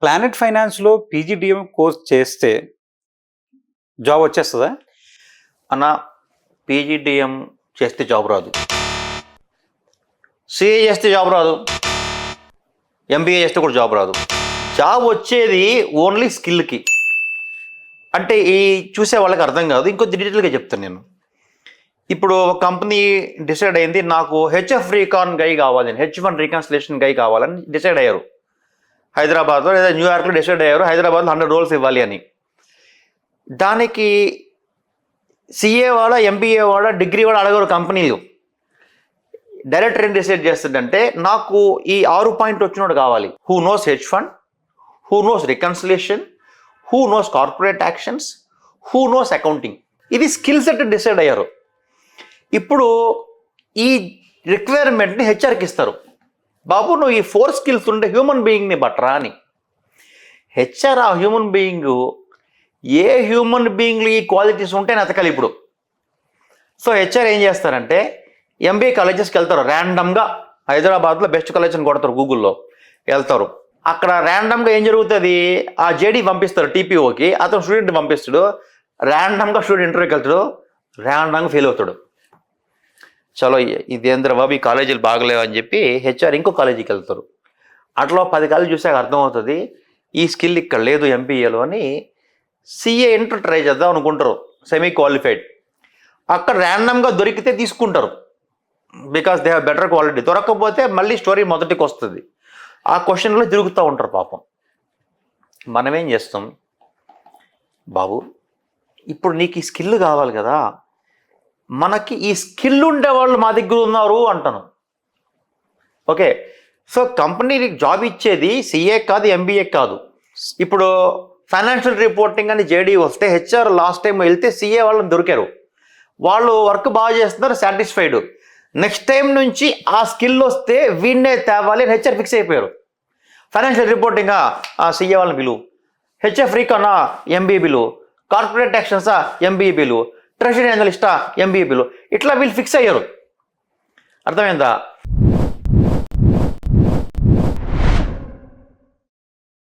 Planet ఫైనాన్స్లో PGDM course చేస్తే job వచ్చేస్తుందా? అన్న, పీజీడిఎం చేస్తే జాబ్ రాదు, సిఏ చేస్తే జాబ్ రాదు, ఎంబీఏ చేస్తే కూడా జాబ్ రాదు. జాబ్ వచ్చేది ఓన్లీ స్కిల్కి. అంటే ఈ చూసే వాళ్ళకి అర్థం కాదు. ఇంకొద్ది డీటెయిల్గా చెప్తాను నేను. ఇప్పుడు ఒక కంపెనీ డిసైడ్ అయింది, నాకు హెచ్ఎఫ్ రీకాన్ గై కావాలి, H1 రీకాన్సిలేషన్ గై కావాలని డిసైడ్ అయ్యారు. హైదరాబాద్లో లేదా న్యూయార్క్లో డిసైడ్ అయ్యారు, హైదరాబాద్లో 100 రోల్స్ ఇవ్వాలి అని. దానికి సిఏ వాడ, ఎంబీఏ వాడ, డిగ్రీ వాడ అడగరు కంపెనీలు. డైరెక్టర్ ఏం డిసైడ్ చేస్తుందంటే, నాకు ఈ 6 పాయింట్ వచ్చినోడు కావాలి. Who knows H1, who knows reconciliation, who knows corporate actions, who knows accounting. ఇది స్కిల్ సెట్ డిసైడ్ అయ్యారు. ఇప్పుడు ఈ రిక్వైర్మెంట్ని హెచ్ఆర్కి ఇస్తారు. బాబు, నువ్వు ఈ 4 స్కిల్స్ ఉంటే హ్యూమన్ బీయింగ్ని బట్టరా అని. హెచ్ఆర్ ఆ హ్యూమన్ బీయింగ్, ఏ హ్యూమన్ బీయింగ్లు ఈ క్వాలిటీస్ ఉంటే నతకాలి ఇప్పుడు. సో హెచ్ఆర్ ఏం చేస్తారంటే, ఎంబీఏ కాలేజెస్కి వెళ్తారు. ర్యాండమ్గా హైదరాబాద్లో బెస్ట్ కాలేజ్ అని కొడతారు, గూగుల్లో వెళ్తారు. అక్కడ ర్యాండమ్గా ఏం జరుగుతుంది, ఆ జేడీ పంపిస్తారు టీపీఓకి, అతను స్టూడెంట్ పంపిస్తాడు. ర్యాండమ్గా స్టూడెంట్ ఇంటర్వ్యూకి వెళ్తాడు, ర్యాండమ్గా ఫెయిల్ అవుతాడు. చలో ఇదేంద్ర బాబు, ఈ కాలేజీలు బాగలేవు అని చెప్పి హెచ్ఆర్ ఇంకో కాలేజీకి వెళ్తారు. అట్లా 10 కాలేజీ చూసాక అర్థమవుతుంది ఈ స్కిల్ ఇక్కడ లేదు ఎంబీఏలో అని. సిఏ ఇంటర్ ట్రై చేద్దాం అనుకుంటారు, సెమీ క్వాలిఫైడ్. అక్కడ ర్యాండమ్గా దొరికితే తీసుకుంటారు, because they have better quality. దొరకకపోతే మళ్ళీ స్టోరీ మొదటికి వస్తుంది. ఆ క్వశ్చన్లో తిరుగుతూ ఉంటారు పాపం. మనమేం చేస్తాం, బాబు ఇప్పుడు నీకు ఈ స్కిల్ కావాలి కదా, మనకి ఈ స్కిల్ ఉండేవాళ్ళు మా దగ్గర ఉన్నారు అంటాను. ఓకే, సో కంపెనీకి జాబ్ ఇచ్చేది సిఏ కాదు, ఎంబీఏ కాదు. ఇప్పుడు ఫైనాన్షియల్ రిపోర్టింగ్ అని జేడీ వస్తే హెచ్ఆర్ లాస్ట్ టైం వెళ్తే సిఏ వాళ్ళని దొరికారు, వాళ్ళు వర్క్ బాగా చేస్తున్నారు, సాటిస్ఫైడ్. నెక్స్ట్ టైం నుంచి ఆ స్కిల్ వస్తే వీడినే తేవాలి అని హెచ్ఆర్ ఫిక్స్ అయిపోయారు. ఫైనాన్షియల్ రిపోర్టింగా సిఏ వాళ్ళని బిలు, హెచ్ఎఫ్ రీకానా ఎంబీఏ బిలు, కార్పొరేట్ యాక్షన్సా ఎంబీఏ బిలు, ట్రెజరీ అనలిస్టా ఎంబీఏ బిలు, ఇట్లా వీళ్ళు ఫిక్స్ అయ్యారు. అర్థమైందా?